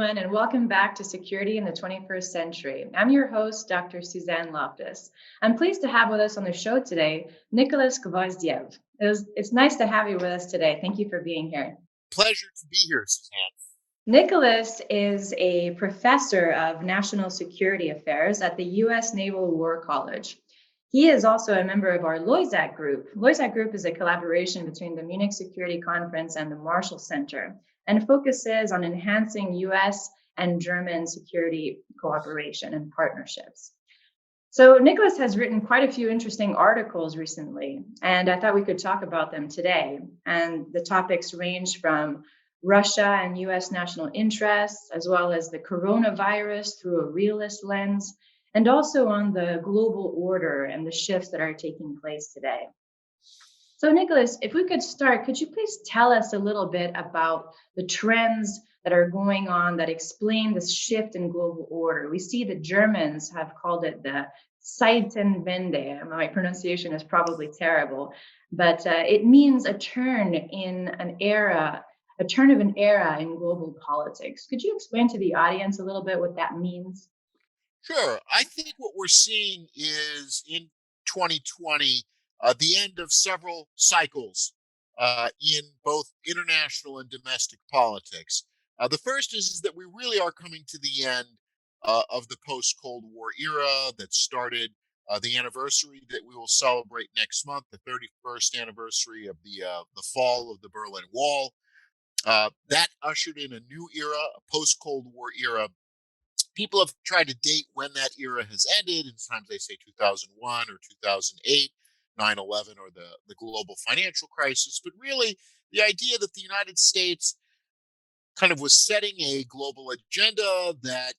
everyone, and welcome back to Security in the 21st Century. I'm your host, Dr. Suzanne Loftus. I'm pleased to have with us on the show today, Nicholas Gvosdev. It's nice to have you with us today. Thank you for being here. Pleasure to be here, Suzanne. Nicholas is a professor of national security affairs at the U.S. Naval War College. He is also a member of our LOISAC group. LOISAC group is a collaboration between the Munich Security Conference and the Marshall Center, and focuses on enhancing U.S. and German security cooperation and partnerships. So Nicholas has written quite a few interesting articles recently, and I thought we could talk about them today. And the topics range from Russia and US national interests, as well as the coronavirus through a realist lens, and also on the global order and the shifts that are taking place today. So Nicholas, if we could start, could you please tell us a little bit about the trends that are going on that explain this shift in global order? We see the Germans have called it the Zeitenwende. My pronunciation is probably terrible, but it means a turn in an era, a turn of an era in global politics. Could you explain to the audience a little bit what that means? Sure. I think what we're seeing is in 2020, the end of several cycles in both international and domestic politics. The first is that we really are coming to the end of the post-Cold War era that started the anniversary that we will celebrate next month, the 31st anniversary of the fall of the Berlin Wall. That ushered in a new era, a post-Cold War era. People have tried to date when that era has ended, and sometimes they say 2001 or 2008, 9/11, or the global financial crisis. But really, the idea that the United States kind of was setting a global agenda, that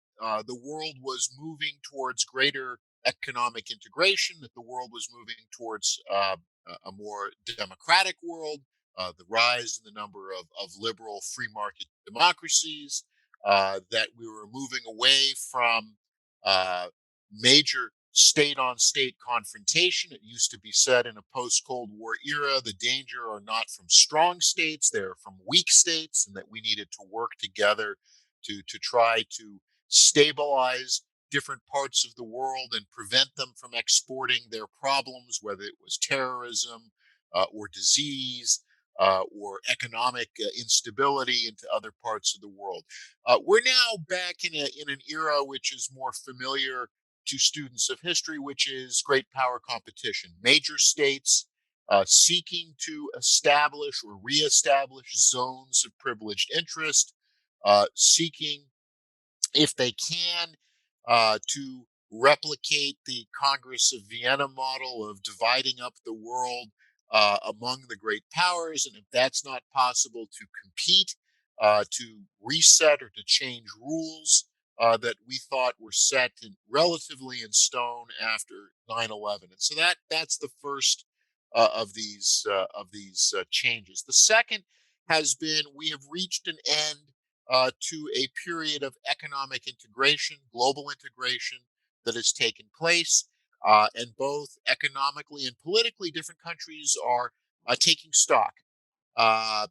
the world was moving towards greater economic integration, that the world was moving towards a more democratic world, the rise in the number of liberal free market democracies, that we were moving away from major state on state confrontation. It used to be said in a post Cold War era, the danger are not from strong states, they're from weak states, and that we needed to work together to try to stabilize different parts of the world and prevent them from exporting their problems, whether it was terrorism or disease or economic instability into other parts of the world. We're now back in an era which is more familiar to students of history, which is great power competition. Major states seeking to establish or reestablish zones of privileged interest, seeking, if they can, to replicate the Congress of Vienna model of dividing up the world among the great powers. And if that's not possible, to compete, to reset or to change rules that we thought were set relatively in stone after 9/11. And so that's the first of these changes. The second has been we have reached an end to a period of economic integration, global integration that has taken place. And both economically and politically, different countries are taking stock. Uh,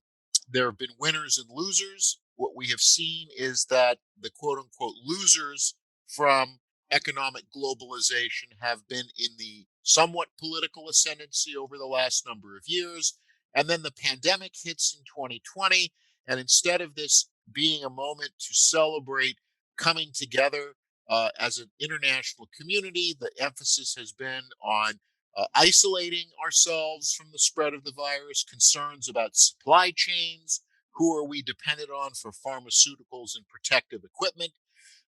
there have been winners and losers. What we have seen is that the quote unquote losers from economic globalization have been in the somewhat political ascendancy over the last number of years. And then the pandemic hits in 2020. And instead of this being a moment to celebrate coming together as an international community, the emphasis has been on isolating ourselves from the spread of the virus, concerns about supply chains, who are we dependent on for pharmaceuticals and protective equipment.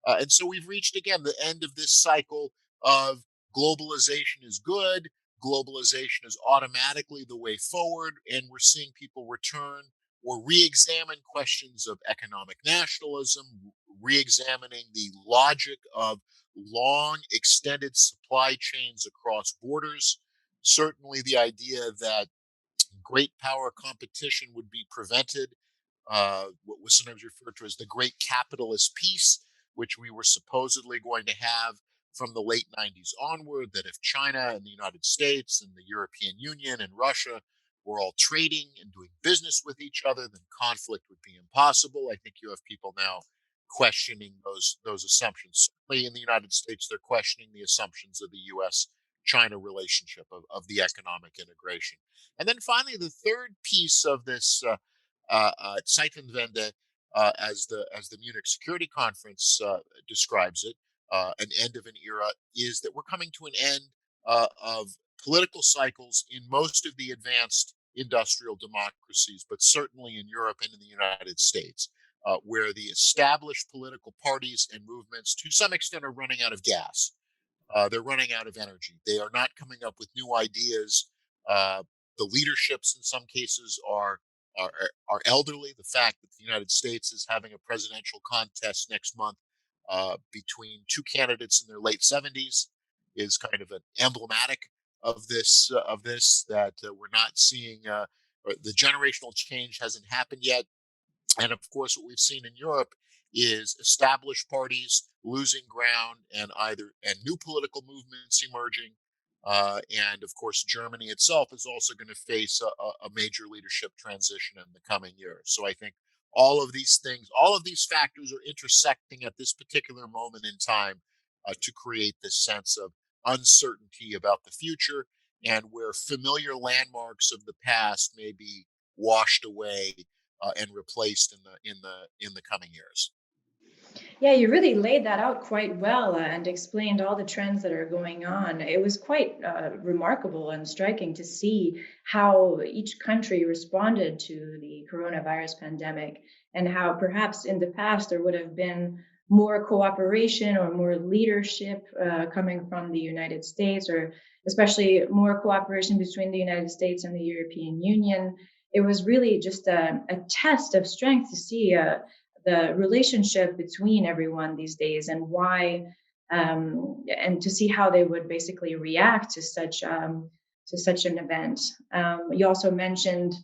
And so we've reached again the end of this cycle of globalization is good, globalization is automatically the way forward, and we're seeing people return or re-examine questions of economic nationalism, re-examining the logic of long extended supply chains across borders. Certainly the idea that great power competition would be prevented, what was sometimes referred to as the great capitalist peace, which we were supposedly going to have from the late 90s onward, that if China and the United States and the European Union and Russia were all trading and doing business with each other, then conflict would be impossible. I think you have people now questioning those assumptions. Certainly in the United States, they're questioning the assumptions of the U.S.-China relationship of the economic integration. And then finally, the third piece of this Zeitenwende, as the Munich Security Conference describes it, an end of an era, is that we're coming to an end of political cycles in most of the advanced industrial democracies, but certainly in Europe and in the United States, where the established political parties and movements, to some extent, are running out of gas. They're running out of energy. They are not coming up with new ideas. The leaderships, in some cases, are elderly. The fact that the United States is having a presidential contest next month between two candidates in their late 70s is kind of an emblematic of this that we're not seeing. Or the generational change hasn't happened yet. And of course, what we've seen in Europe is established parties losing ground and new political movements emerging. And of course, Germany itself is also going to face a major leadership transition in the coming years. So I think all of these things, all of these factors are intersecting at this particular moment in time to create this sense of uncertainty about the future, and where familiar landmarks of the past may be washed away and replaced in the coming years. Yeah, you really laid that out quite well and explained all the trends that are going on. It was quite remarkable and striking to see how each country responded to the coronavirus pandemic, and how perhaps in the past there would have been more cooperation or more leadership coming from the United States, or especially more cooperation between the United States and the European Union. It was really just a test of strength to see the relationship between everyone these days, and why, and to see how they would basically react to such an event. You also mentioned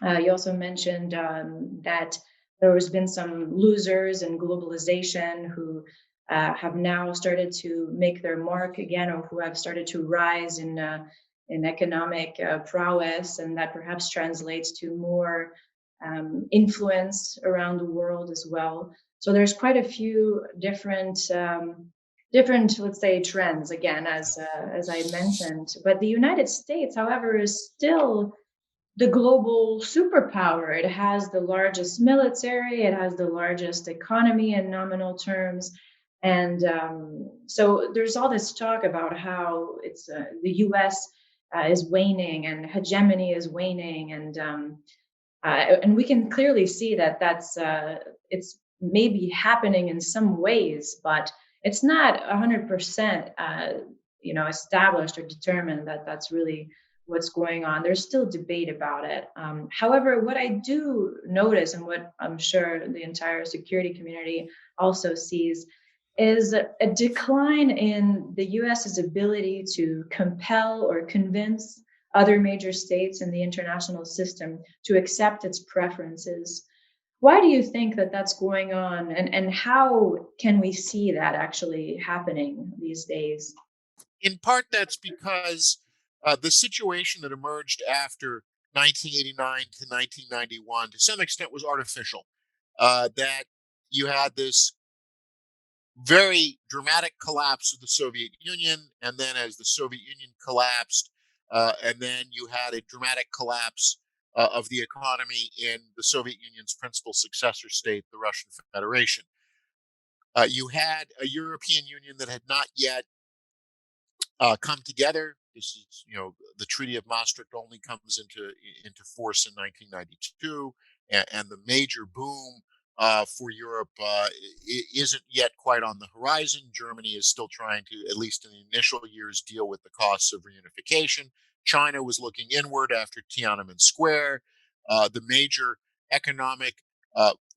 that there has been some losers in globalization who have now started to make their mark again, or who have started to rise in economic prowess, and that perhaps translates to more influence around the world as well. So there's quite a few different, let's say, trends again, as I mentioned. But the United States, however, is still the global superpower. It has the largest military, it has the largest economy in nominal terms. And so there's all this talk about how it's the US is waning and hegemony is waning. And we can clearly see that it's maybe happening in some ways, but it's not 100% established or determined that that's really what's going on. There's still debate about it. However, what I do notice, and what I'm sure the entire security community also sees, is a decline in the US's ability to compel or convince other major states in the international system to accept its preferences. Why do you think that that's going on? And how can we see that actually happening these days? In part, that's because the situation that emerged after 1989 to 1991, to some extent, was artificial. That you had this very dramatic collapse of the Soviet Union, and then as the Soviet Union collapsed, and then you had a dramatic collapse of the economy in the Soviet Union's principal successor state, the Russian Federation. You had a European Union that had not yet come together. This is, the Treaty of Maastricht only comes into force in 1992, and the major boom for Europe isn't yet quite on the horizon. Germany is still trying to, at least in the initial years, deal with the costs of reunification. China was looking inward after Tiananmen Square. The major economic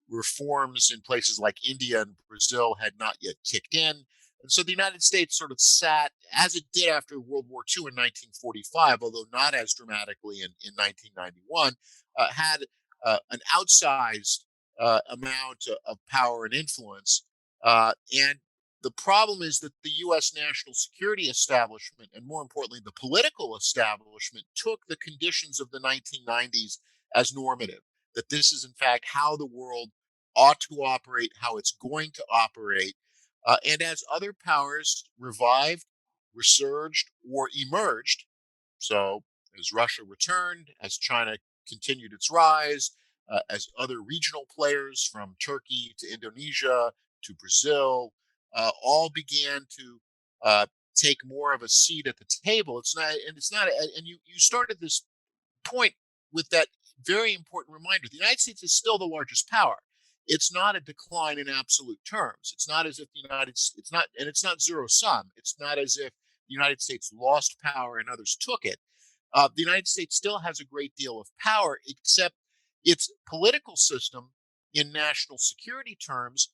reforms in places like India and Brazil had not yet kicked in. And so the United States sort of sat, as it did after World War II in 1945, although not as dramatically in 1991, had an outsized amount of power and influence. And the problem is that the U.S. national security establishment, and more importantly, the political establishment, took the conditions of the 1990s as normative, that this is, in fact, how the world ought to operate, how it's going to operate. And as other powers revived, resurged, or emerged, so as Russia returned, as China continued its rise, as other regional players from Turkey to Indonesia to Brazil all began to uh, take more of a seat at the table. And you started this point with that very important reminder. The United States is still the largest power. It's not a decline in absolute terms. It's not as if it's not zero sum. It's not as if the United States lost power and others took it. The United States still has a great deal of power, except its political system, in national security terms,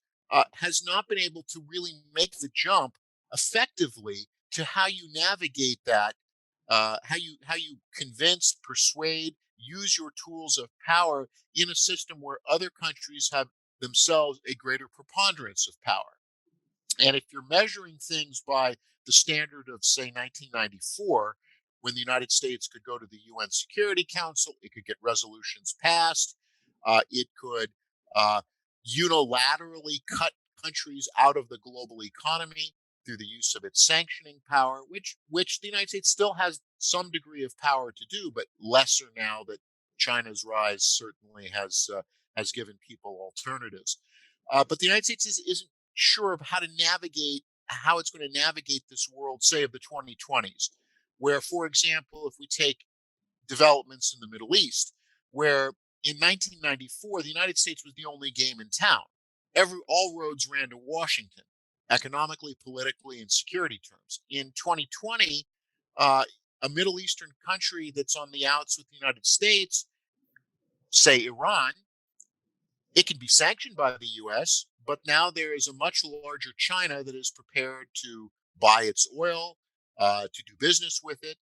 has not been able to really make the jump effectively to how you navigate that, how you convince, persuade, use your tools of power in a system where other countries have themselves a greater preponderance of power. And if you're measuring things by the standard of, say, 1994, when the United States could go to the UN Security Council, it could get resolutions passed, it could uh, unilaterally cut countries out of the global economy through the use of its sanctioning power, which the United States still has some degree of power to do, but lesser now that China's rise certainly has given people alternatives. But the United States isn't sure of how it's going to navigate this world, say, of the 2020s, where, for example, if we take developments in the Middle East, where in 1994 the United States was the only game in town. All roads ran to Washington, economically, politically, and security terms. In 2020, uh, a Middle Eastern country that's on the outs with the United States, say Iran, it can be sanctioned by the US, but now there is a much larger China that is prepared to buy its oil, to do business with it.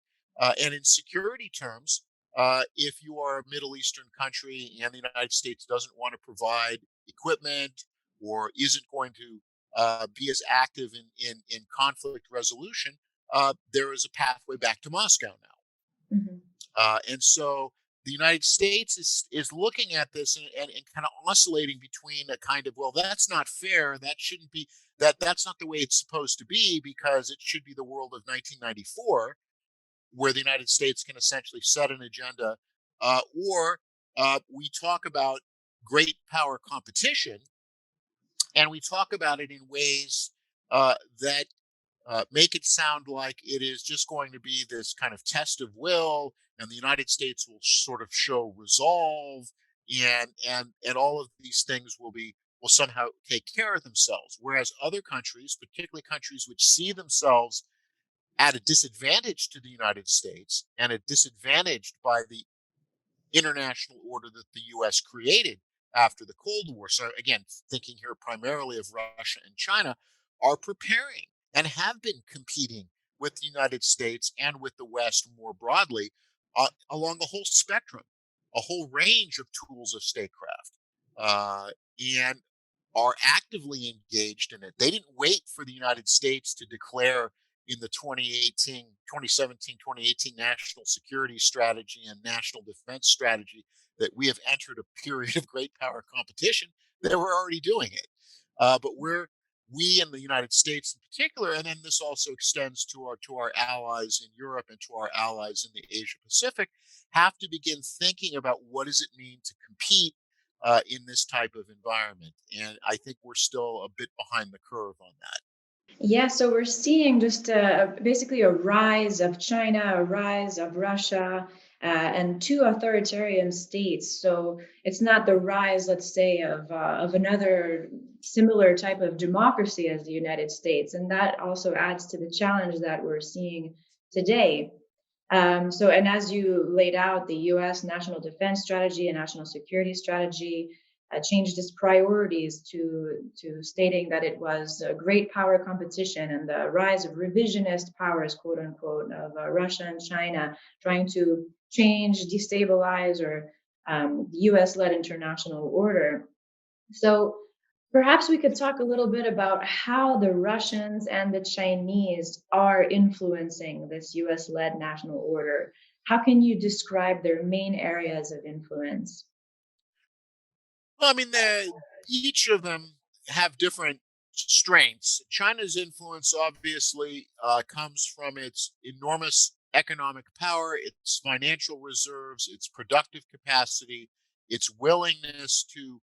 And in security terms, if you are a Middle Eastern country and the United States doesn't want to provide equipment or isn't going to be as active in conflict resolution, there is a pathway back to Moscow now. Mhm. And so the United States is looking at this and kind of oscillating between a kind of, well, that's not fair. That shouldn't be that's not the way it's supposed to be, because it should be the world of 1994, where the United States can essentially set an agenda, or we talk about great power competition, and we talk about it in ways that make it sound like it is just going to be this kind of test of will, and the United States will sort of show resolve, and all of these things will somehow take care of themselves. Whereas other countries, particularly countries which see themselves at a disadvantage to the United States and a disadvantaged by the international order that the US created after the Cold War. So, again, thinking here primarily of Russia and China, are preparing and have been competing with the United States and with the West more broadly, along the whole spectrum, a whole range of tools of statecraft, and are actively engaged in it. They didn't wait for the United States to declare in the 2017, 2018 national security strategy and national defense strategy that we have entered a period of great power competition. They were already doing it. But we in the United States in particular, and then this also extends to our allies in Europe and to our allies in the Asia Pacific, have to begin thinking about what does it mean to compete in this type of environment. And I think we're still a bit behind the curve on that. Yeah, so we're seeing just basically a rise of China, a rise of Russia, and two authoritarian states. So it's not the rise, let's say, of another similar type of democracy as the United States, and that also adds to the challenge that we're seeing today. And as you laid out, the U.S. national defense strategy and national security strategy changed its priorities to stating that it was a great power competition and the rise of revisionist powers, quote unquote, of Russia and China trying to change, destabilize, or U.S.-led international order. So perhaps we could talk a little bit about how the Russians and the Chinese are influencing this US-led national order. How can you describe their main areas of influence? Well, I mean, each of them have different strengths. China's influence obviously comes from its enormous economic power, its financial reserves, its productive capacity, its willingness to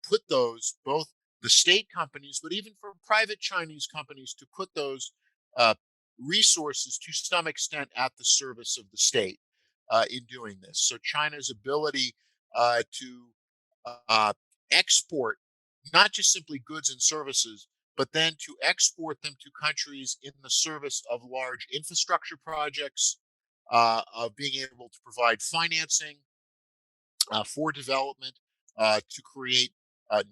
put those, both the state companies, but even for private Chinese companies, to put those uh, resources to some extent at the service of the state in doing this. So China's ability to uh, export not just simply goods and services, but then to export them to countries in the service of large infrastructure projects, of being able to provide financing for development, to create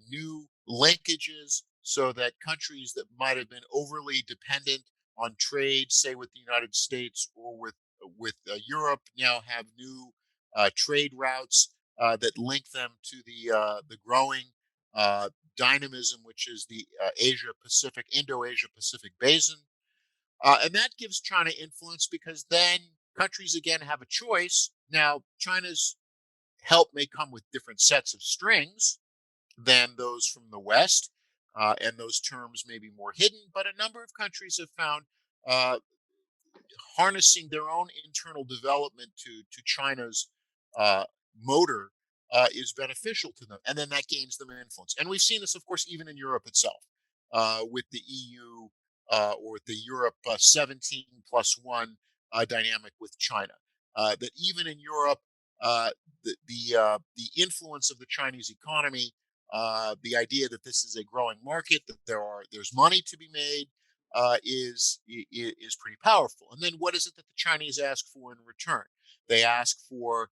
new linkages so that countries that might have been overly dependent on trade, say with the United States or with Europe, now have new trade routes that link them to the growing dynamism, which is the Asia Pacific, Indo-Asia Pacific basin. And that gives China influence because then countries again have a choice. Now, China's help may come with different sets of strings than those from the West, and those terms may be more hidden, but a number of countries have found uh, harnessing their own internal development to China's uh, motor is beneficial to them, and then that gains them influence. And we've seen this, of course, even in Europe itself, with the EU or the Europe 17 plus one dynamic with China. That even in Europe, the influence of the Chinese economy, the idea that this is a growing market, that there's money to be made, is pretty powerful. And then what is it that the Chinese ask for in return? They ask for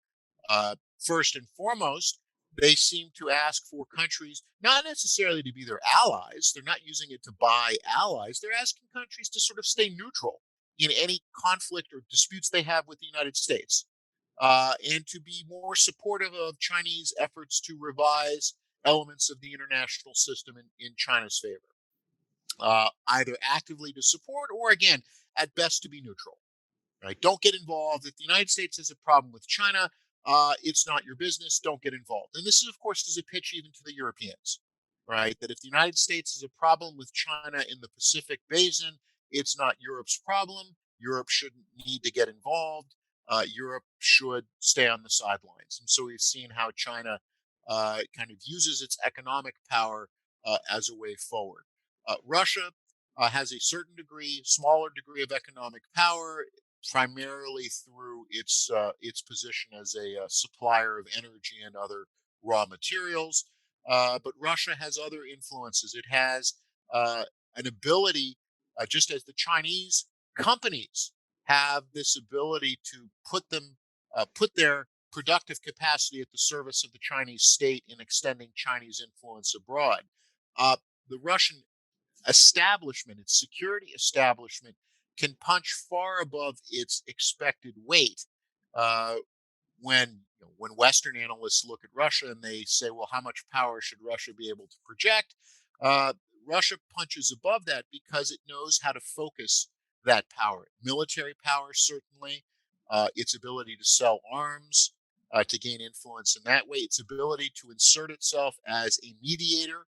first and foremost, they seem to ask for countries not necessarily to be their allies. They're not using it to buy allies. They're asking countries to sort of stay neutral in any conflict or disputes they have with the United States, and to be more supportive of Chinese efforts to revise elements of the international system in China's favor, either actively to support or, again, at best to be neutral. Right? Don't get involved. If the United States has a problem with China, it's not your business. Don't get involved. And this is, of course, is a pitch even to the Europeans, right? That if the United States has a problem with China in the Pacific Basin, it's not Europe's problem. Europe shouldn't need to get involved. Europe should stay on the sidelines. And so we've seen how China kind of uses its economic power as a way forward. Russia has a certain degree, smaller degree of economic power, primarily through its position as a supplier of energy and other raw materials. But Russia has other influences. It has an ability, just as the Chinese companies have this ability to put their productive capacity at the service of the Chinese state in extending Chinese influence abroad. Uh, the Russian establishment, its security establishment, can punch far above its expected weight uh, when Western analysts look at Russia and they say, well, how much power should Russia be able to project? Uh, Russia punches above that because it knows how to focus that power. Military power, certainly, its ability to sell arms, to gain influence in that way, its ability to insert itself as a mediator,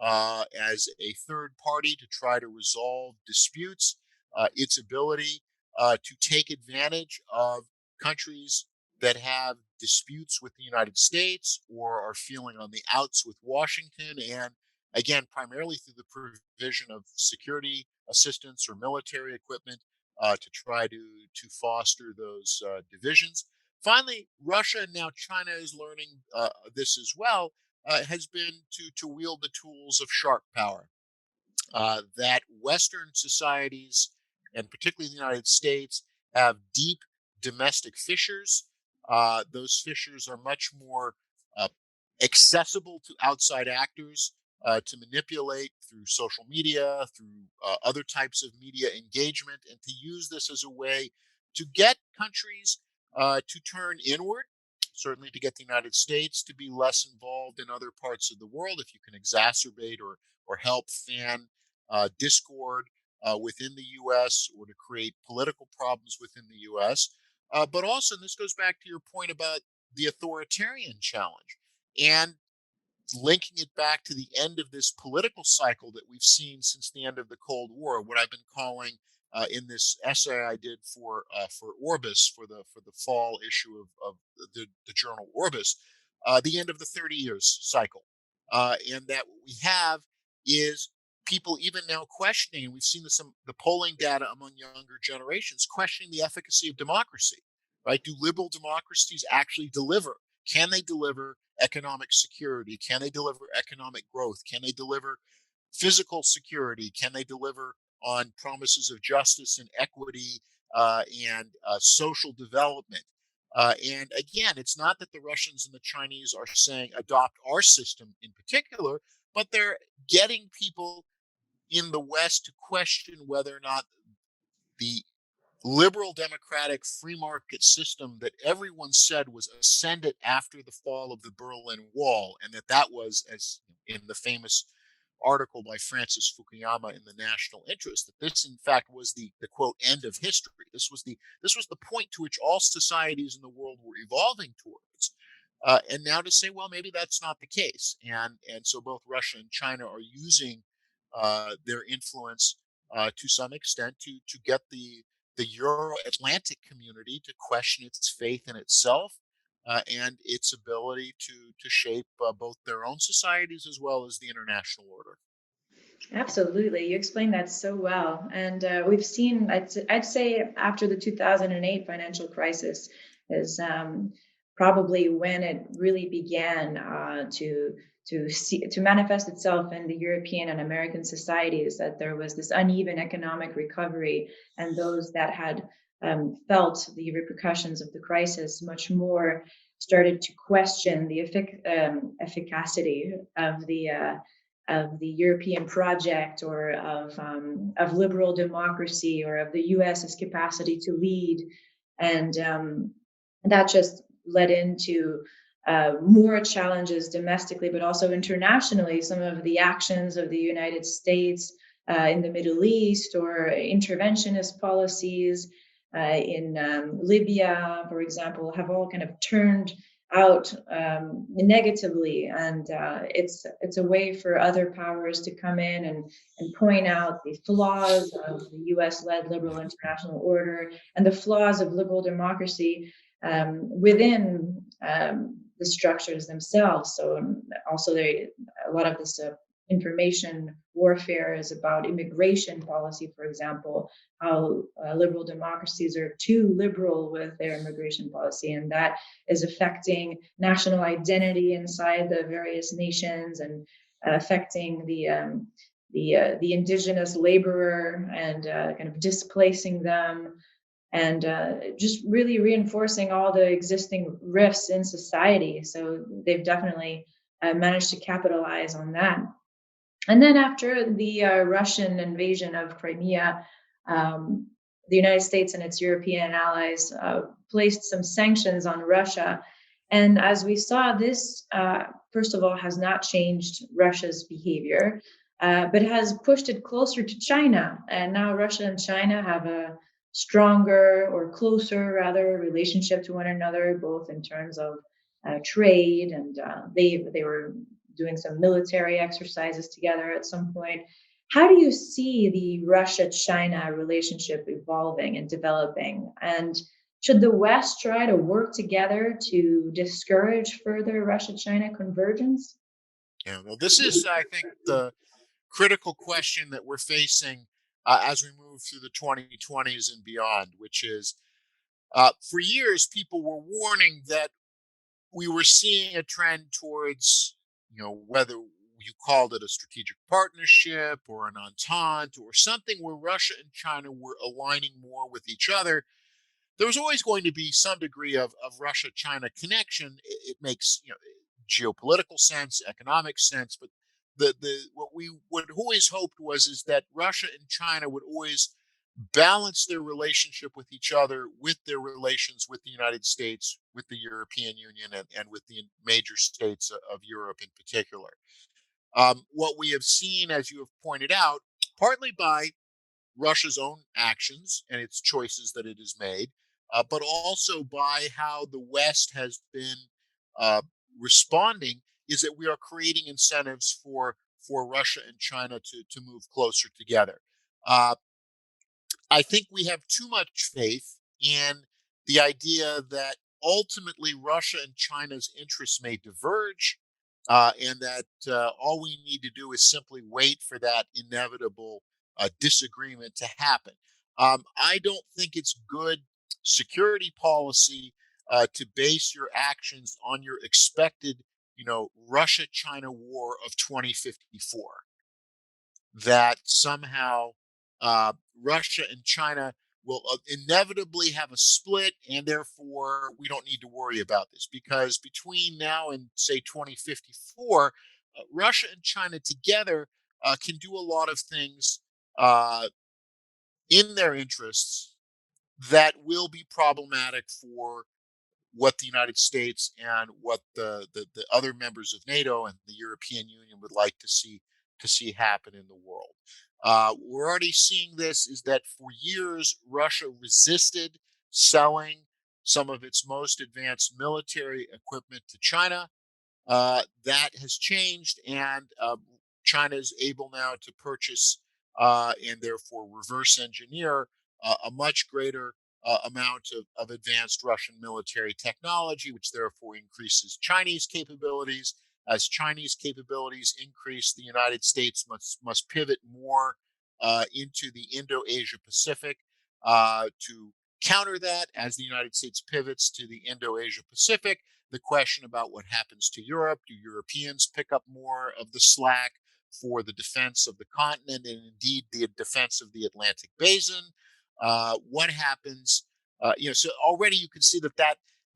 as a third party to try to resolve disputes, its ability to take advantage of countries that have disputes with the United States or are feeling on the outs with Washington, and again, primarily through the provision of security assistance or military equipment to try to foster those divisions. Finally, Russia and now China is learning this as well, has been to wield the tools of sharp power that Western societies, and particularly the United States, have deep domestic fissures. Those fissures are much more uh, accessible to outside actors to manipulate through social media, through other types of media engagement, and to use this as a way to get countries to turn inward. Certainly, to get the United States to be less involved in other parts of the world, if you can exacerbate or help fan discord within the U.S. or to create political problems within the U.S. But also, and this goes back to your point about the authoritarian challenge. And linking it back to the end of this political cycle that we've seen since the end of the Cold War, what I've been calling in this essay I did for Orbis for the fall issue of the journal Orbis, the end of the 30 years cycle, and that what we have is people even now questioning, and we've seen this in the polling data among younger generations, questioning the efficacy of democracy. Right? Do liberal democracies actually deliver? Can they deliver economic security? Can they deliver economic growth? Can they deliver physical security? Can they deliver on promises of justice and equity and social development? And again, it's not that the Russians and the Chinese are saying adopt our system in particular, but they're getting people in the West to question whether or not the liberal democratic free market system that everyone said was ascendant after the fall of the Berlin Wall, and that was, as in the famous article by Francis Fukuyama in the National Interest, that this in fact was the quote end of history. This was the point to which all societies in the world were evolving towards. And now to say, well, maybe that's not the case, and so both Russia and China are using their influence to some extent to get the Euro-Atlantic community to question its faith in itself and its ability to shape both their own societies as well as the international order. Absolutely. You explained that so well. And we've seen, I'd say after the 2008 financial crisis is probably when it really began to manifest itself in the European and American societies, that there was this uneven economic recovery, and those that had felt the repercussions of the crisis much more started to question the efficacy of the European project, or of liberal democracy, or of the U.S.'s capacity to lead, and that just led into more challenges domestically, but also internationally. Some of the actions of the United States in the Middle East, or interventionist policies in Libya, for example, have all kind of turned out negatively, and it's a way for other powers to come in and point out the flaws of the U.S.-led liberal international order and the flaws of liberal democracy within the structures themselves. So also, a lot of this information warfare is about immigration policy, for example, how liberal democracies are too liberal with their immigration policy, and that is affecting national identity inside the various nations, and affecting the indigenous laborer, and kind of displacing them, and just really reinforcing all the existing rifts in society. So they've definitely managed to capitalize on that. And then after the Russian invasion of Crimea, the United States and its European allies placed some sanctions on Russia. And as we saw, this, first of all, has not changed Russia's behavior, but has pushed it closer to China. And now Russia and China have a stronger, or closer rather, relationship to one another, both in terms of trade, and they were doing some military exercises together at some point. How do you see the Russia-China relationship evolving and developing? And should the West try to work together to discourage further Russia-China convergence? Yeah, well, this is, I think, the critical question that we're facing as we move through the 2020s and beyond, which is for years, people were warning that we were seeing a trend towards, whether you called it a strategic partnership or an entente or something where Russia and China were aligning more with each other. There was always going to be some degree of Russia-China connection. It makes geopolitical sense, economic sense, but the what we would always hoped was is that Russia and China would always balance their relationship with each other with their relations with the United States, with the European Union, and with the major states of Europe in particular. What we have seen, as you have pointed out, partly by Russia's own actions and its choices that it has made, but also by how the West has been uh, responding, is that we are creating incentives for Russia and China to move closer together. Uh, I think we have too much faith in the idea that ultimately Russia and China's interests may diverge, and that all we need to do is simply wait for that inevitable disagreement to happen. I don't think it's good security policy to base your actions on your expected, Russia-China war of 2054, that somehow uh, Russia and China will inevitably have a split, and therefore we don't need to worry about this because between now and say 2054, Russia and China together can do a lot of things uh, in their interests that will be problematic for what the United States and what the other members of NATO and the European Union would like to see happen in the world. We're already seeing this is that for years Russia resisted selling some of its most advanced military equipment to China. That has changed, and China is able now to purchase and therefore reverse engineer a much greater amount of advanced Russian military technology, which therefore increases Chinese capabilities. As Chinese capabilities increase, the United States must pivot more into the Indo-Asia Pacific to counter that. As the United States pivots to the Indo-Asia Pacific, the question about what happens to Europe. Do Europeans pick up more of the slack for the defense of the continent and indeed the defense of the Atlantic basin? What happens? So already you can see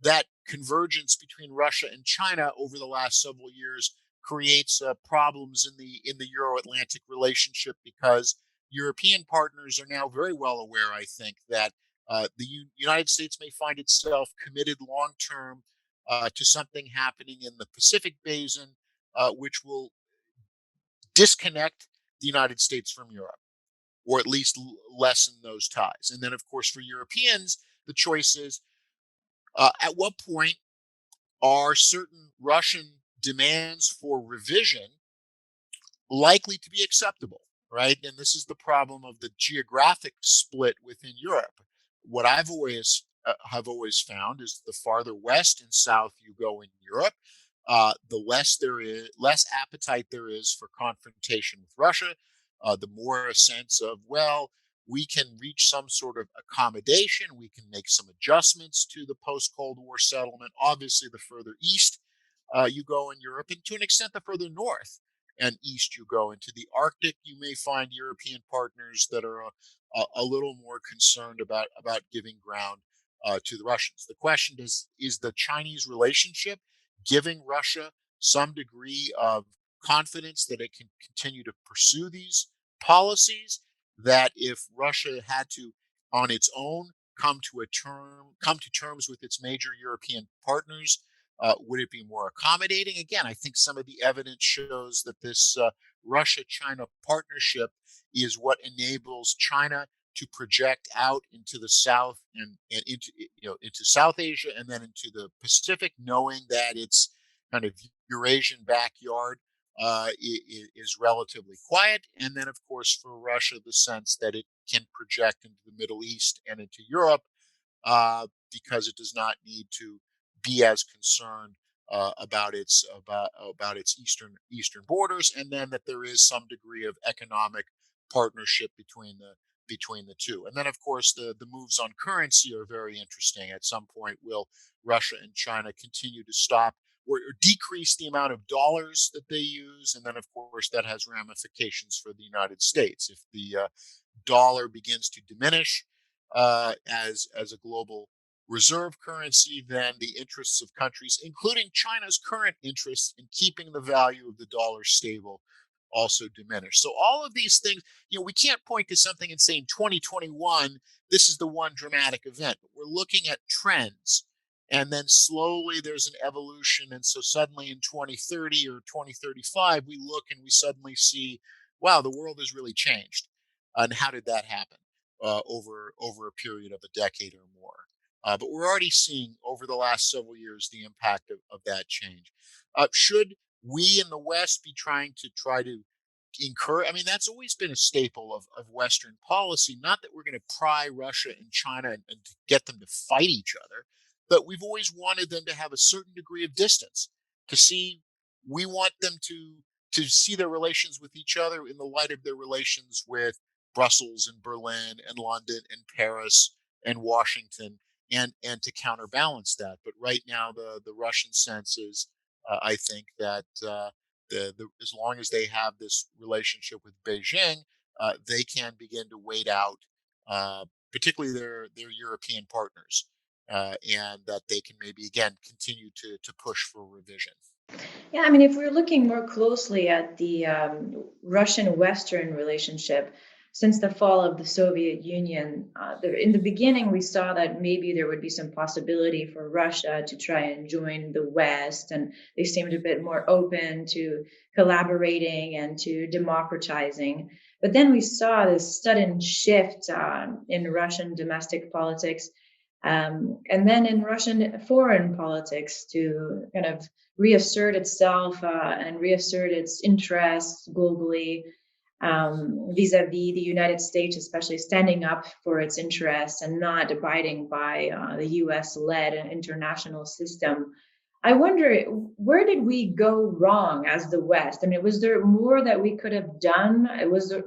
that convergence between Russia and China over the last several years creates problems in the Euro-Atlantic relationship because European partners are now very well aware, I think, that the United States may find itself committed long term to something happening in the Pacific Basin, which will disconnect the United States from Europe, or at least lessen those ties. And then, of course, for Europeans, the choice is at what point are certain Russian demands for revision likely to be acceptable, right? And this is the problem of the geographic split within Europe. What I've always have always found is the farther west and south you go in Europe, the less appetite there is for confrontation with Russia. The more a sense of, well, we can reach some sort of accommodation, we can make some adjustments to the post Cold War settlement. Obviously, the further east you go in Europe, and to an extent, the further north and east you go into the Arctic, you may find European partners that are a little more concerned about giving ground to the Russians. The question is the Chinese relationship giving Russia some degree of confidence that it can continue to pursue these policies. That if Russia had to, on its own, come to terms with its major European partners, would it be more accommodating? Again, I think some of the evidence shows that this Russia-China partnership is what enables China to project out into the south and into South Asia and then into the Pacific, knowing that its kind of Eurasian backyard is relatively quiet. And then, of course, for Russia, the sense that it can project into the Middle East and into Europe because it does not need to be as concerned about its eastern borders, and then that there is some degree of economic partnership between the two. And then, of course, the moves on currency are very interesting. At some point, will Russia and China continue to stop or decrease the amount of dollars that they use? And then, of course, that has ramifications for the United States. If the dollar begins to diminish as a global reserve currency, then the interests of countries, including China's current interests in keeping the value of the dollar stable, also diminish. So all of these things, we can't point to something and say in 2021, this is the one dramatic event. But we're looking at trends. And then slowly there's an evolution. And so suddenly in 2030 or 2035, we look and we suddenly see, wow, the world has really changed. And how did that happen over a period of a decade or more? But we're already seeing over the last several years the impact of that change. Should we in the West be try to encourage. I mean, that's always been a staple of Western policy. Not that we're going to pry Russia and China and to get them to fight each other, but we've always wanted them to have a certain degree of distance. To see, we want them to see their relations with each other in the light of their relations with Brussels and Berlin and London and Paris and Washington, and to counterbalance that. But right now, the Russian sense is, I think that. As long as they have this relationship with Beijing, they can begin to wait out, uh, particularly their European partners, and that they can maybe again continue to push for revision. Yeah, I mean, if we're looking more closely at the Russian-Western relationship, since the fall of the Soviet Union, in the beginning, we saw that maybe there would be some possibility for Russia to try and join the West, and they seemed a bit more open to collaborating and to democratizing. But then we saw this sudden shift in Russian domestic politics, and then in Russian foreign politics to kind of reassert itself and reassert its interests globally, vis-a-vis the United States, especially standing up for its interests and not abiding by the US-led international system. I wonder, where did we go wrong as the West? I mean, was there more that we could have done?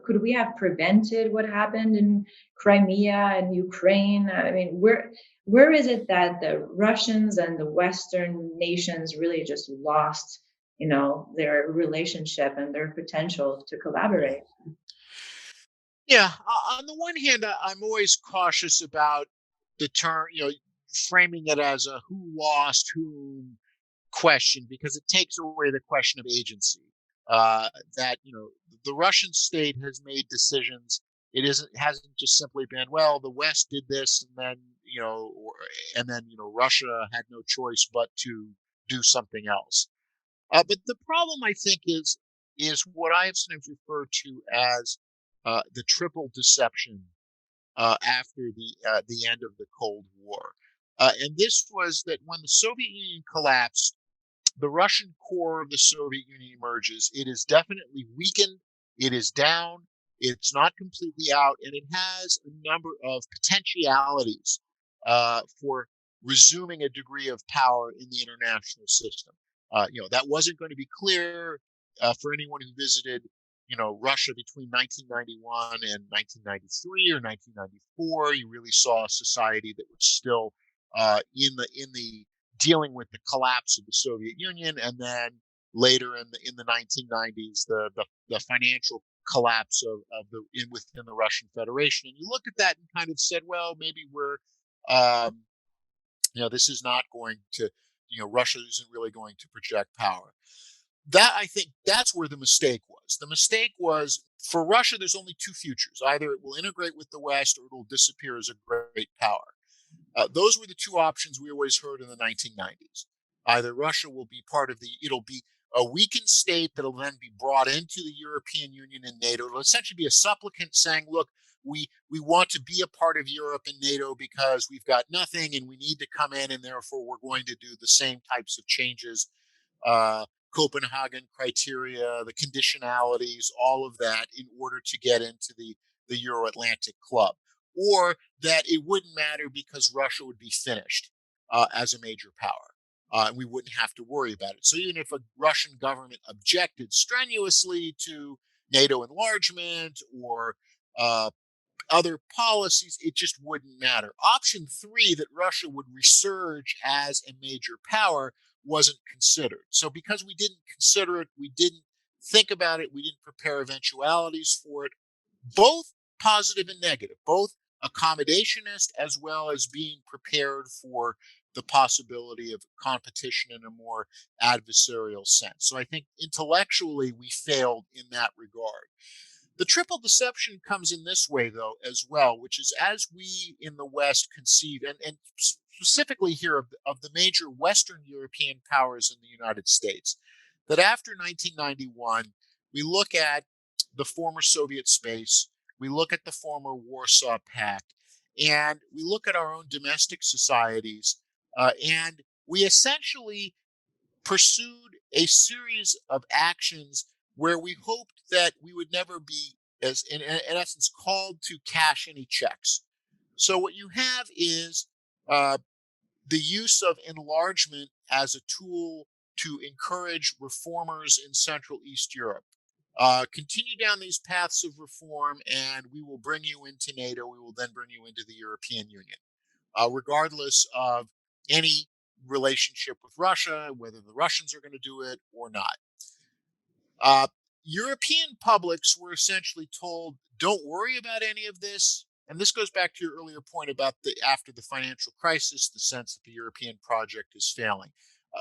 Could we have prevented what happened in Crimea and Ukraine? I mean, where is it that the Russians and the Western nations really just lost, their relationship and their potential to Yeah. collaborate? Yeah. On the one hand, I'm always cautious about the term, framing it as a who lost whom question, because it takes away the question of agency. That the Russian state has made decisions. Hasn't just simply been, well, the West did this, and then Russia had no choice but to do something else. But the problem, I think, is what I have sometimes referred to as the triple deception after the end of the Cold War. And this was that when the Soviet Union collapsed, the Russian core of the Soviet Union emerges. It is definitely weakened. It is down. It's not completely out, and it has a number of potentialities for resuming a degree of power in the international system. That wasn't going to be clear for anyone who visited, Russia between 1991 and 1993 or 1994. You really saw a society that was still in the dealing with the collapse of the Soviet Union, and then later in the 1990s, the financial collapse within the Russian Federation. And you look at that and kind of said, well, maybe um, this is not going to, Russia isn't really going to project power. That, I think, that's where the mistake was. The mistake was, for Russia, there's only two futures: either it will integrate with the West, or it will disappear as a great power. Those were the two options we always heard in the 1990s. Either Russia will be it'll be a weakened state that'll then be brought into the European Union and NATO. It'll essentially be a supplicant saying, look, we want to be a part of Europe and NATO because we've got nothing and we need to come in, and therefore we're going to do the same types of changes, uh, Copenhagen criteria, the conditionalities, all of that, in order to get into the Euro-Atlantic club. Or that it wouldn't matter because Russia would be finished as a major power. And we wouldn't have to worry about it. So even if a Russian government objected strenuously to NATO enlargement or uh, other policies, it just wouldn't matter. Option three, that Russia would resurge as a major power, wasn't considered. So because we didn't consider it, we didn't think about it, we didn't prepare eventualities for it, both positive and negative, both accommodationist as well as being prepared for the possibility of competition in a more adversarial sense. So I think intellectually we failed in that regard. The triple deception comes in this way, though, as well, which is, as we in the West conceive, and specifically here of the major Western European powers in the United States, that after 1991, we look at the former Soviet space, we look at the former Warsaw Pact, and we look at our own domestic societies, and we essentially pursued a series of actions where we hoped that we would never be, as in essence, called to cash any checks. So what you have is uh, the use of enlargement as a tool to encourage reformers in Central East Europe. Continue down these paths of reform, and we will bring you into NATO. We will then bring you into the European Union, regardless of any relationship with Russia, whether the Russians are going to do it or not. Uh, European publics were essentially told, don't worry about any of this. And this goes back to your earlier point about the after the financial crisis, the sense that the European project is failing.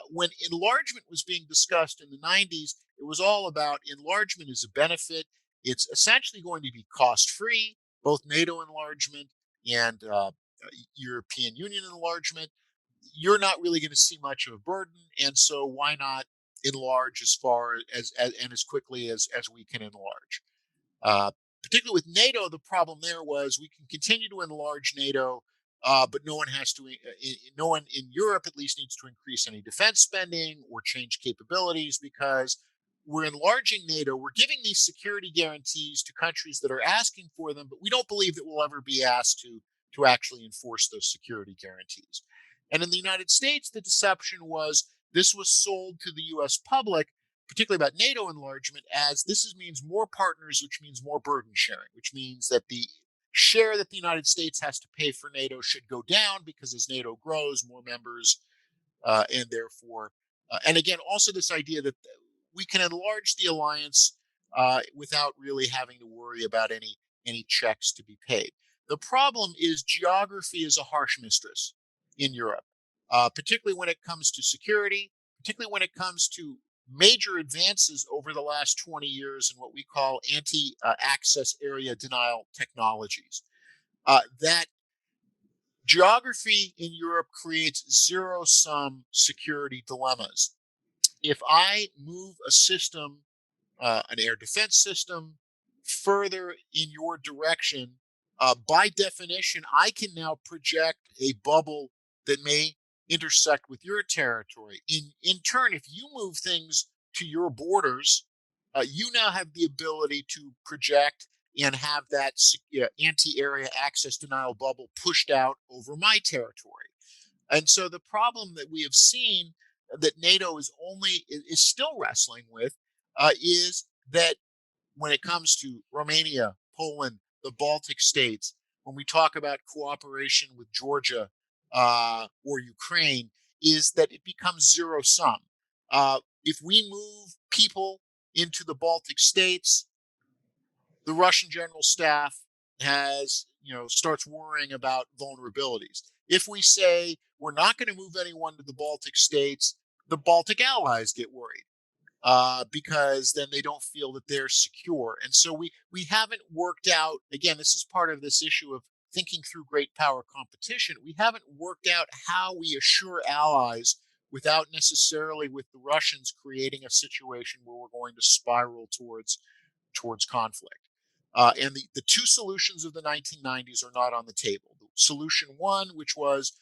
When enlargement was being discussed in the 90s, it was all about enlargement as a benefit. It's essentially going to be cost free, both NATO enlargement and European Union enlargement. You're not really going to see much of a burden. And so why not enlarge as far as and as quickly as we can enlarge? Uh, Particularly with NATO, the problem there was we can continue to enlarge NATO, but no one has to. No one in Europe, at least, needs to increase any defense spending or change capabilities because we're enlarging NATO. We're giving these security guarantees to countries that are asking for them, but we don't believe that we'll ever be asked to actually enforce those security guarantees. And in the United States, the deception was this was sold to the U.S. public, particularly about NATO enlargement, as means more partners, which means more burden sharing, which means that the share that the United States has to pay for NATO should go down because as NATO grows, more members, and therefore, and again, also this idea that we can enlarge the alliance without really having to worry about any checks to be paid. The problem is geography is a harsh mistress in Europe, particularly when it comes to security, particularly when it comes to major advances over the last 20 years in what we call anti-access area denial technologies. That geography in Europe creates zero-sum security dilemmas. If I move a system, an air defense system, further in your direction, by definition, I can now project a bubble that may intersect with your territory. In turn, if you move things to your borders, you now have the ability to project and have that anti-area access denial bubble pushed out over my territory. And so the problem that we have seen that NATO is still wrestling with is that when it comes to Romania, Poland, the Baltic states, when we talk about cooperation with Georgia or Ukraine, is that it becomes zero sum. If we move people into the Baltic states, the Russian general staff starts worrying about vulnerabilities. If we say we're not going to move anyone to the Baltic states, the Baltic allies get worried because then they don't feel that they're secure. And so we haven't worked out. Again, this is part of this issue of thinking through great power competition. We haven't worked out how we assure allies without necessarily with the Russians creating a situation where we're going to spiral towards conflict. And the two solutions of the 1990s are not on the table. Solution one, which was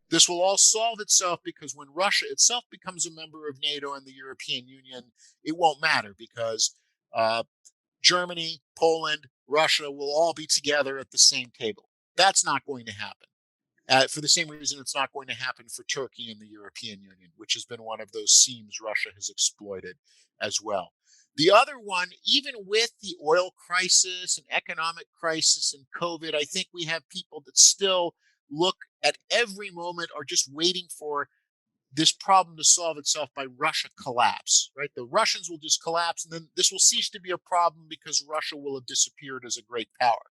this will all solve itself because when Russia itself becomes a member of NATO and the European Union, it won't matter because Germany, Poland, Russia will all be together at the same table. That's not going to happen. For the same reason, it's not going to happen for Turkey and the European Union, which has been one of those seams Russia has exploited as well. The other one, even with the oil crisis and economic crisis and COVID, I think we have people that still look at every moment are just waiting for this problem to solve itself by Russia collapse, right? The Russians will just collapse and then this will cease to be a problem because Russia will have disappeared as a great power.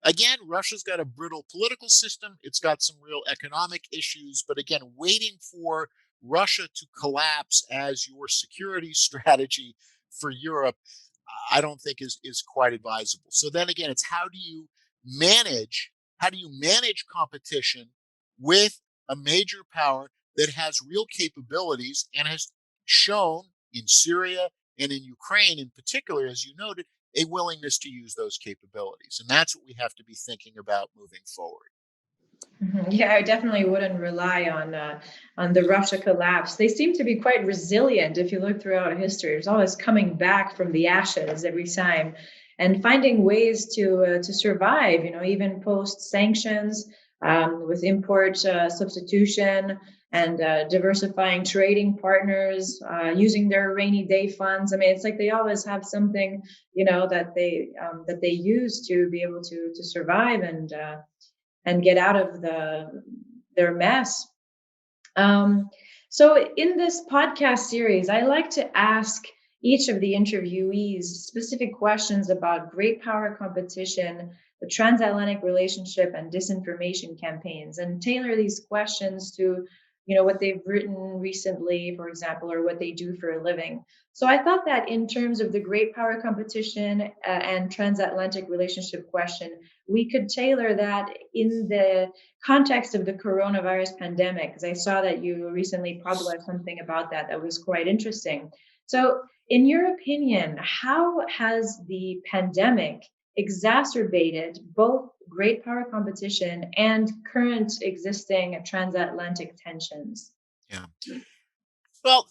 Again, Russia's got a brittle political system. It's got some real economic issues. But again, waiting for Russia to collapse as your security strategy for Europe, I don't think is quite advisable. So then again, it's how do you manage competition with a major power that has real capabilities and has shown in Syria and in Ukraine in particular, as you noted, a willingness to use those capabilities. And that's what we have to be thinking about moving forward. Mhm. Yeah, I definitely wouldn't rely on the Russia collapse. They seem to be quite resilient if you look throughout history. There's always coming back from the ashes every time and finding ways to survive, you know, even post sanctions, with import substitution and diversifying trading partners, using their rainy day funds. I mean, it's like they always have something, you know, that they use to be able to survive and get out of their mess. Um, so, in this podcast series, I like to ask each of the interviewees specific questions about great power competition, the transatlantic relationship, and disinformation campaigns, and tailor these questions to, you know, what they've written recently, for example, or what they do for a living. So I thought that in terms of the great power competition and transatlantic relationship question, we could tailor that in the context of the coronavirus pandemic, because I saw that you recently published something about that that was quite interesting. So, in your opinion, how has the pandemic exacerbated both great power competition and current existing transatlantic tensions? Yeah. Well,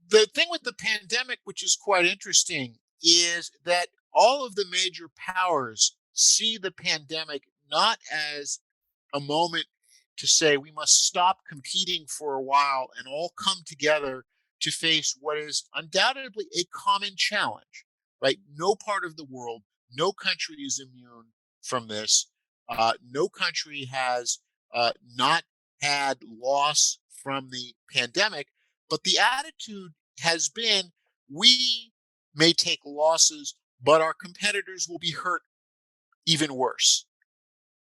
the thing with the pandemic, which is quite interesting, is that all of the major powers see the pandemic not as a moment to say we must stop competing for a while and all come together to face what is undoubtedly a common challenge, right? No part of the world, no country is immune from this. No country has not had loss from the pandemic, but the attitude has been we may take losses, but our competitors will be hurt even worse.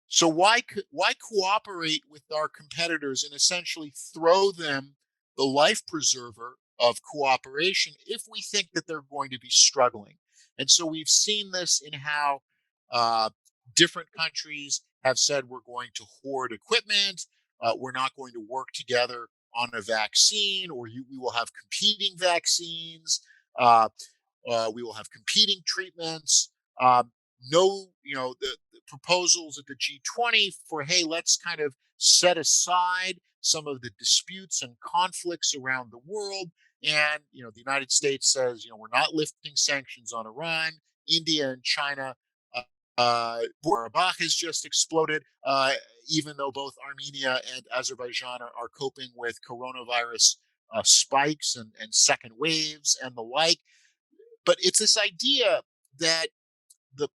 So why cooperate with our competitors and essentially throw them the life preserver of cooperation if we think that they're going to be struggling? And so we've seen this in how uh, different countries have said we're going to hoard equipment, we're not going to work together on a vaccine, or we will have competing vaccines. Uh, we will have competing treatments. No, the proposals at the G20 for, hey, let's kind of set aside some of the disputes and conflicts around the world. And, the United States says, we're not lifting sanctions on Iran, India, and China. Karabakh has just exploded, even though both Armenia and Azerbaijan are coping with coronavirus spikes and second waves and the like. But it's this idea that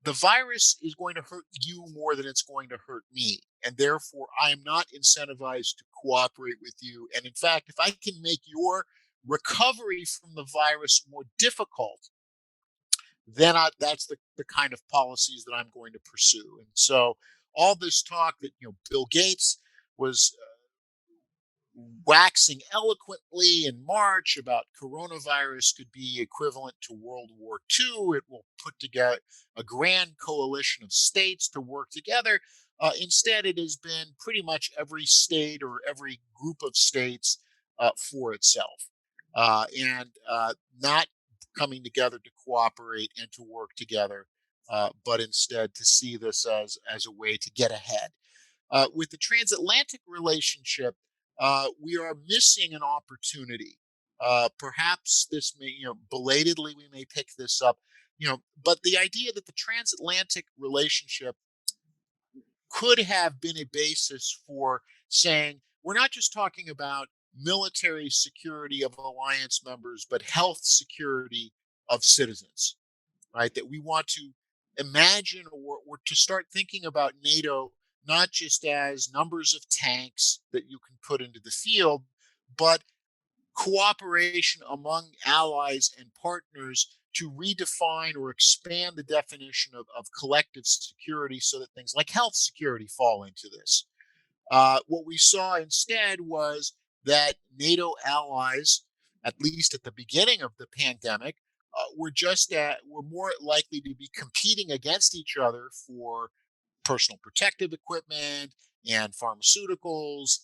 the virus is going to hurt you more than it's going to hurt me. And therefore, I am not incentivized to cooperate with you. And in fact, if I can make your recovery from the virus more difficult, then that's the kind of policies that I'm going to pursue. And so all this talk that, Bill Gates was waxing eloquently in March about coronavirus could be equivalent to World War II. It will put together a grand coalition of states to work together. Instead, it has been pretty much every state or every group of states for itself, and not coming together to cooperate and to work together, but instead to see this as a way to get ahead. With the transatlantic relationship, we are missing an opportunity. Perhaps this may, belatedly, we may pick this up, but the idea that the transatlantic relationship could have been a basis for saying we're not just talking about military security of alliance members, but health security of citizens, right? That we want to imagine or to start thinking about NATO not just as numbers of tanks that you can put into the field, but cooperation among allies and partners to redefine or expand the definition of collective security so that things like health security fall into this. What we saw instead was that NATO allies, at least at the beginning of the pandemic, were more likely to be competing against each other for personal protective equipment and pharmaceuticals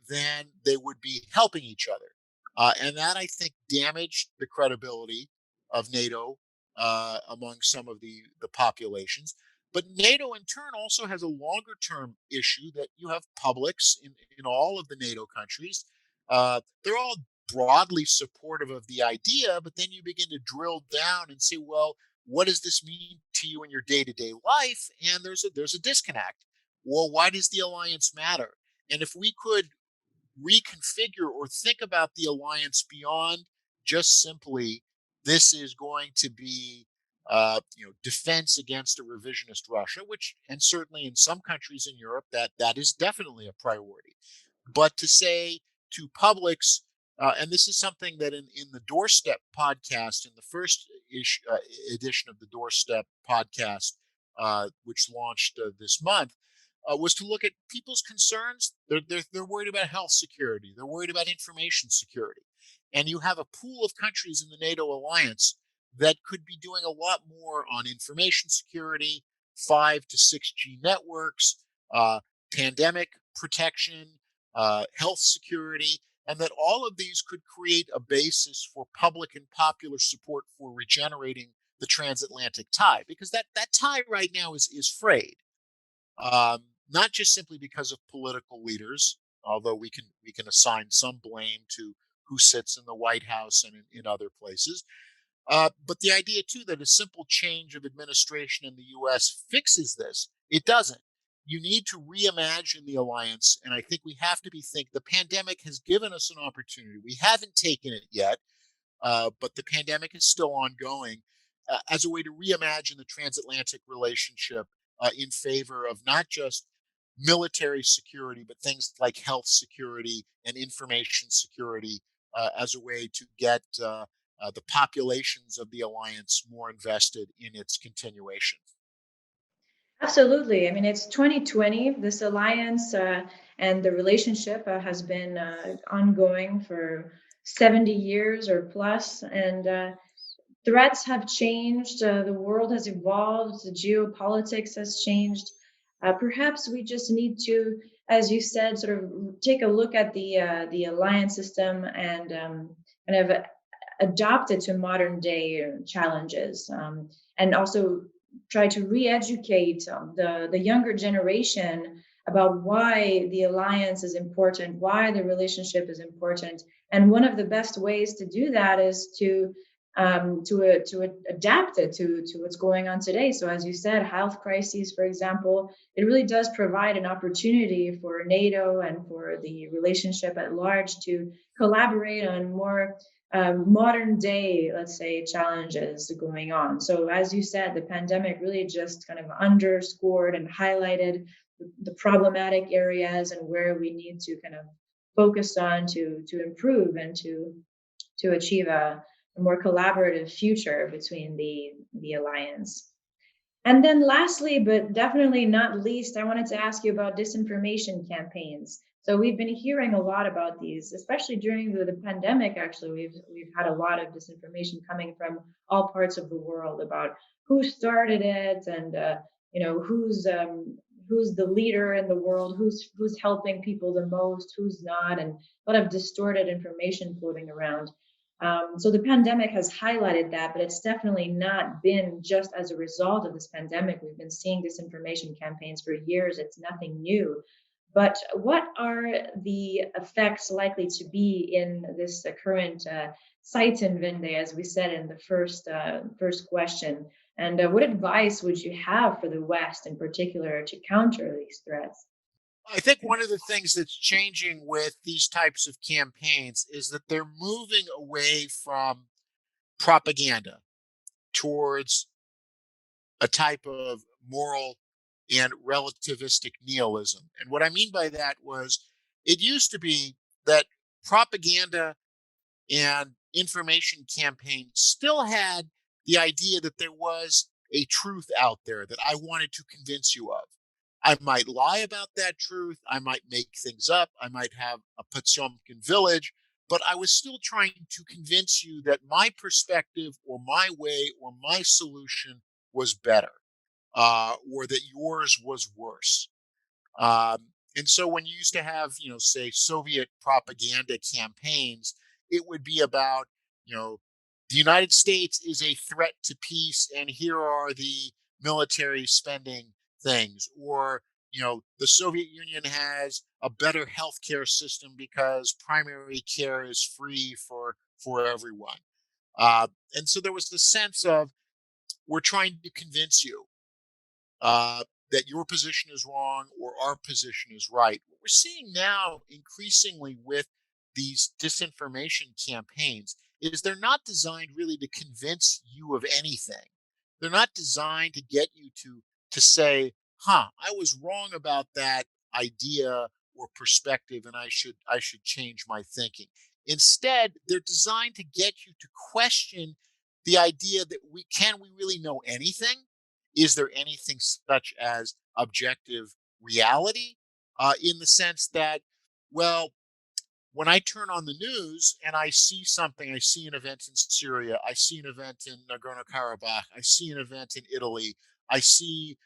than they would be helping each other. And that, I think, damaged the credibility of NATO among some of the populations. But NATO in turn also has a longer term issue that you have publics in all of the NATO countries. They're all broadly supportive of the idea, but then you begin to drill down and say, well, what does this mean to you in your day-to-day life? And there's a disconnect. Well, why does the alliance matter? And if we could reconfigure or think about the alliance beyond just simply this is going to be defense against a revisionist Russia, which and certainly in some countries in Europe that is definitely a priority. But to say to publics, and this is something that in the Doorstep podcast, in the first edition of the Doorstep podcast, which launched this month, was to look at people's concerns. They're worried about health security. They're worried about information security. And you have a pool of countries in the NATO alliance that could be doing a lot more on information security, 5 to 6G networks, pandemic protection, health security, and that all of these could create a basis for public and popular support for regenerating the transatlantic tie, because that tie right now is frayed, not just simply because of political leaders, although we can assign some blame to who sits in the White House and in other places, but the idea too that a simple change of administration in the U.S. fixes this, it doesn't. You need to reimagine the alliance, and I think we have to be think. The pandemic has given us an opportunity. We haven't taken it yet, but the pandemic is still ongoing as a way to reimagine the transatlantic relationship in favor of not just military security, but things like health security and information security as a way to get the populations of the alliance more invested in its continuation. Absolutely. I mean, it's 2020. This alliance and the relationship has been ongoing for 70 years or plus, and threats have changed. The world has evolved. The geopolitics has changed. Perhaps we just need to, as you said, sort of take a look at the alliance system and kind of adapt it to modern day challenges, and also try to re-educate the younger generation about why the alliance is important, why the relationship is important. And one of the best ways to do that is to adapt it to what's going on today. So as you said, health crises, for example, it really does provide an opportunity for NATO and for the relationship at large to collaborate on more modern day, let's say, challenges going on. So as you said, the pandemic really just kind of underscored and highlighted the problematic areas and where we need to kind of focus on to improve and to achieve a more collaborative future between the alliance. And then lastly, but definitely not least, I wanted to ask you about disinformation campaigns. So we've been hearing a lot about these, especially during the pandemic. Actually, we've had a lot of disinformation coming from all parts of the world about who started it, and who's the leader in the world, who's helping people the most, who's not, and a lot of distorted information floating around. So the pandemic has highlighted that, but it's definitely not been just as a result of this pandemic. We've been seeing disinformation campaigns for years. It's nothing new. But what are the effects likely to be in this current Zeitenwende, as we said in the first question? And what advice would you have for the West in particular to counter these threats? I think one of the things that's changing with these types of campaigns is that they're moving away from propaganda towards a type of moral and relativistic nihilism. And what I mean by that was it used to be that propaganda and information campaigns still had the idea that there was a truth out there that I wanted to convince you of. I might lie about that truth. I might make things up. I might have a Potemkin village, but I was still trying to convince you that my perspective or my way or my solution was better, or that yours was worse. And so when you used to have, say Soviet propaganda campaigns, it would be about, you know, the United States is a threat to peace, and here are the military spending things, or the Soviet Union has a better healthcare system because primary care is free for everyone. And so there was the sense of, we're trying to convince you uh, that your position is wrong or our position is right. What we're seeing now increasingly with these disinformation campaigns is they're not designed really to convince you of anything. They're not designed to get you to say, "Huh, I was wrong about that idea or perspective, and I should change my thinking." Instead, they're designed to get you to question the idea that we really know anything? Is there anything such as objective reality? In the sense that, well, when I turn on the news and I see something, I see an event in Syria, I see an event in Nagorno Karabakh, I see an event in Italy, I see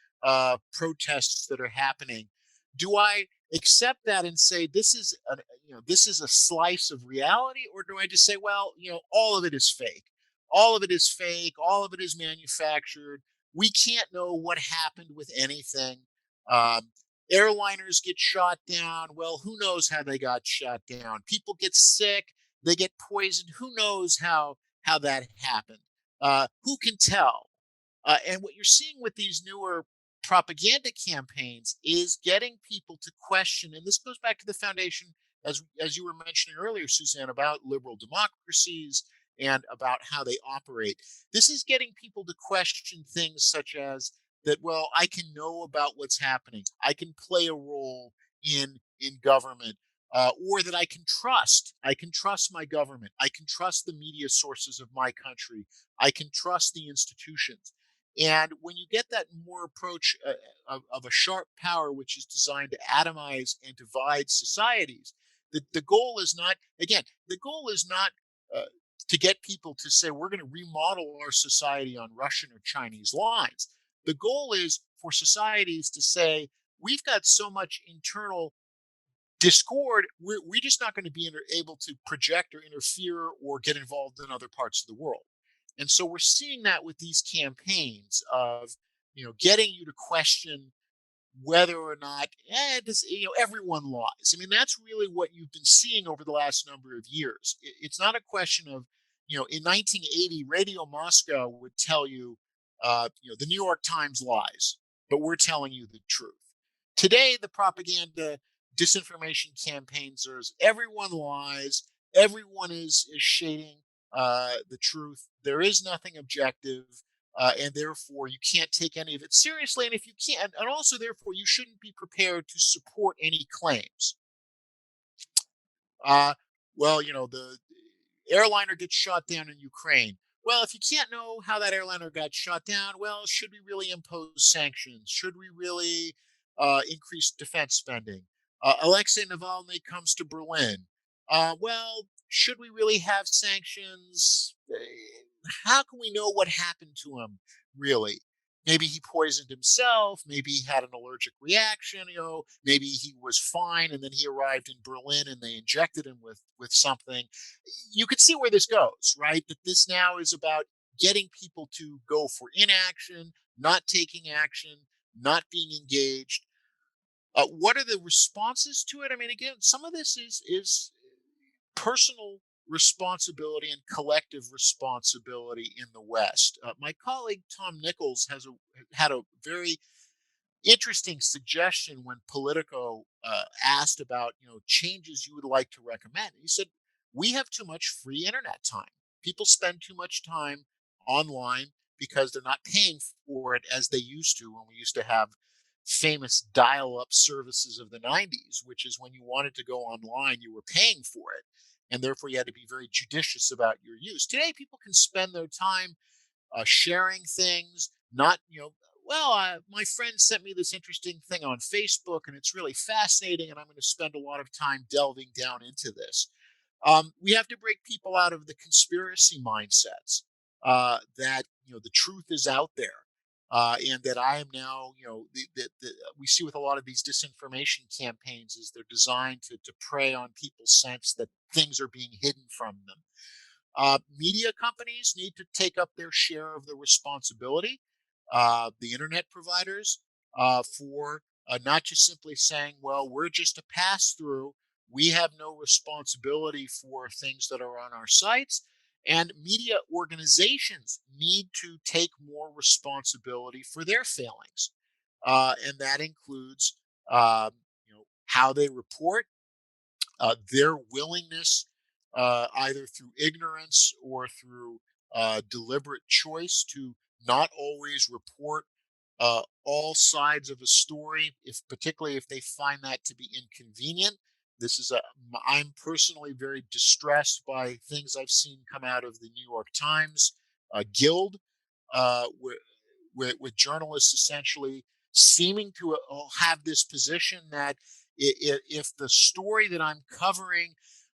protests that are happening. Do I accept that and say this is a slice of reality, or do I just say, well, all of it is fake, all of it is fake, all of it is manufactured. We can't know what happened with anything. Um, Airliners get shot down. Well, who knows how they got shot down? People get sick, they get poisoned. Who knows how that happened? Who can tell? And what you're seeing with these newer propaganda campaigns is getting people to question. And this goes back to the foundation, as you were mentioning earlier, Suzanne, about liberal democracies and about how they operate. This is getting people to question things such as that, well, I can know about what's happening, I can play a role in government, or that I can trust my government, I can trust the media sources of my country, I can trust the institutions. And when you get that more approach of a sharp power, which is designed to atomize and divide societies, the goal is not, again, the goal is not uh, to get people to say, we're going to remodel our society on Russian or Chinese lines. The goal is for societies to say, we've got so much internal discord, we're just not going to be able to project or interfere or get involved in other parts of the world. And so we're seeing that with these campaigns of, getting you to question whether or not everyone lies. I mean, that's really what you've been seeing over the last number of years. It's not a question of, in 1980, Radio Moscow would tell you, the New York Times lies, but we're telling you the truth. Today, the propaganda disinformation campaigns are, everyone lies, everyone is shading the truth. There is nothing objective, and therefore you can't take any of it seriously. And if you can't, and also therefore you shouldn't be prepared to support any claims. Uh, well, the airliner gets shot down in Ukraine. Well, if you can't know how that airliner got shot down, well, should we really impose sanctions? Should we really increase defense spending? Alexei Navalny comes to Berlin. Well, should we really have sanctions? How can we know what happened to him, really? Maybe he poisoned himself. Maybe he had an allergic reaction. Maybe he was fine, and then he arrived in Berlin, and they injected him with something. You could see where this goes, right? That this now is about getting people to go for inaction, not taking action, not being engaged. What are the responses to it? I mean, again, some of this is personal responsibility and collective responsibility in the West. My colleague Tom Nichols had a very interesting suggestion when Politico asked about changes you would like to recommend. He said, we have too much free internet time. People spend too much time online because they're not paying for it as they used to when we used to have famous dial-up services of the 90s, which is when you wanted to go online, you were paying for it. And therefore, you had to be very judicious about your use. Today, people can spend their time sharing things, not, well, my friend sent me this interesting thing on Facebook and it's really fascinating, and I'm going to spend a lot of time delving down into this. We have to break people out of the conspiracy mindsets that, the truth is out there. And that I am now, we see with a lot of these disinformation campaigns is they're designed to prey on people's sense that things are being hidden from them. Media companies need to take up their share of the responsibility. the internet providers for not just simply saying, well, we're just a pass through. We have no responsibility for things that are on our sites. And media organizations need to take more responsibility for their failings. And that includes how they report, their willingness, either through ignorance or through deliberate choice, to not always report all sides of a story, if particularly if they find that to be inconvenient. This is a. I'm personally very distressed by things I've seen come out of the New York Times Guild, where with journalists essentially seeming to have this position that if the story that I'm covering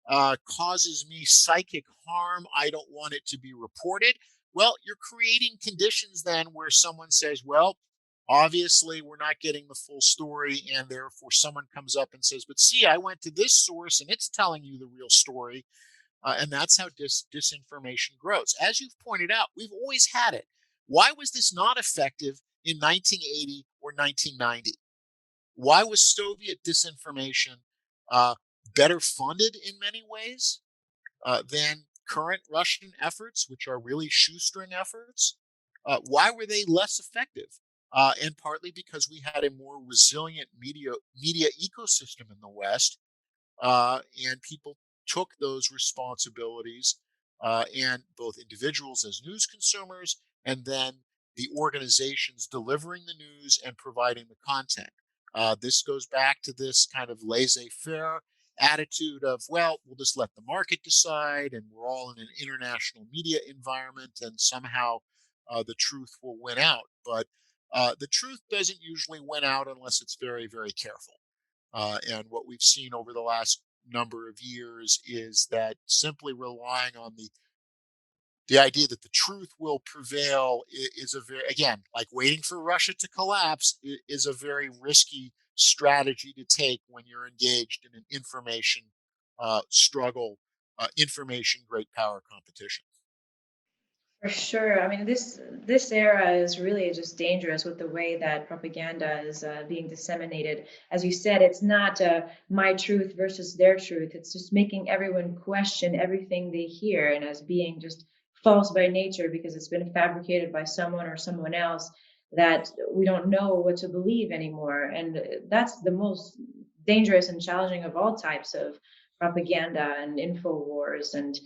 causes me psychic harm, I don't want it to be reported. Well, you're creating conditions then where someone says, well, obviously we're not getting the full story, and therefore someone comes up and says, but see, I went to this source and it's telling you the real story. And that's how disinformation grows. As you've pointed out, we've always had it. Why was this not effective in 1980 or 1990? Why was Soviet disinformation uh, better funded in many ways than current Russian efforts, which are really shoestring efforts? Why were they less effective? And partly because we had a more resilient media ecosystem in the West, and people took those responsibilities, and both individuals as news consumers, and then the organizations delivering the news and providing the content. This goes back to this kind of laissez-faire attitude of, well, we'll just let the market decide, and we're all in an international media environment, and somehow the truth will win out. But the truth doesn't usually win out unless it's very, very careful. And what we've seen over the last number of years is that simply relying on the idea that the truth will prevail is a very, again, like waiting for Russia to collapse, is a very risky strategy to take when you're engaged in an information struggle, information great power competition. For sure. I mean, this era is really just dangerous with the way that propaganda is being disseminated. As you said, it's not my truth versus their truth. It's just making everyone question everything they hear, and as being just false by nature because it's been fabricated by someone or someone else, that we don't know what to believe anymore. And that's the most dangerous and challenging of all types of propaganda and info wars. And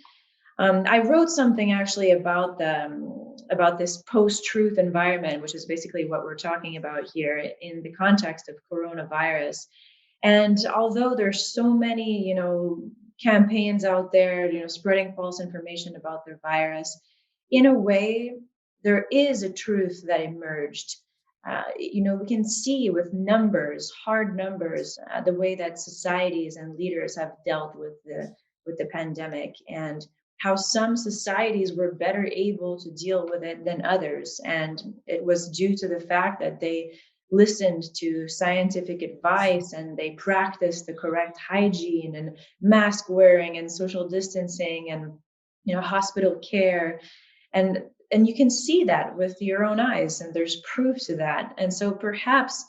I wrote something actually about about this post-truth environment, which is basically what we're talking about here in the context of coronavirus. And although there's so many, campaigns out there, spreading false information about the virus, in a way, there is a truth that emerged. We can see with numbers, hard numbers, the way that societies and leaders have dealt with the pandemic, and how some societies were better able to deal with it than others. And it was due to the fact that they listened to scientific advice and they practiced the correct hygiene and mask wearing and social distancing and hospital care. And you can see that with your own eyes, and there's proof to that. And so perhaps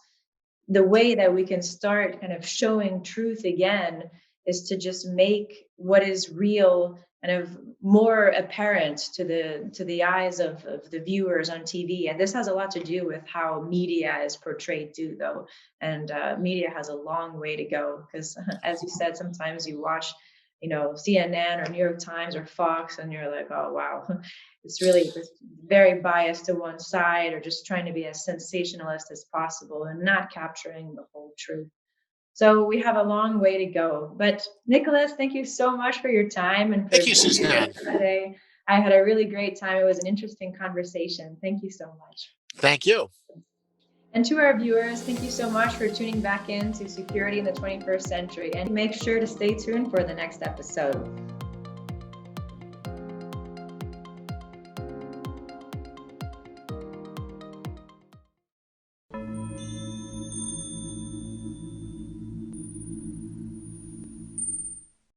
the way that we can start kind of showing truth again is to just make what is real kind of more apparent to the eyes of the viewers on TV. And this has a lot to do with how media is portrayed too, though. And media has a long way to go because, as you said, sometimes you watch, CNN or New York Times or Fox, and you're like, oh wow, it's really just very biased to one side, or just trying to be as sensationalist as possible and not capturing the whole truth. So we have a long way to go. But Nicholas, thank you so much for your time and for Thank you, being here Suzanne. today. I had a really great time. It was an interesting conversation. Thank you so much. Thank you. And to our viewers, thank you so much for tuning back in to Security in the 21st Century. And make sure to stay tuned for the next episode.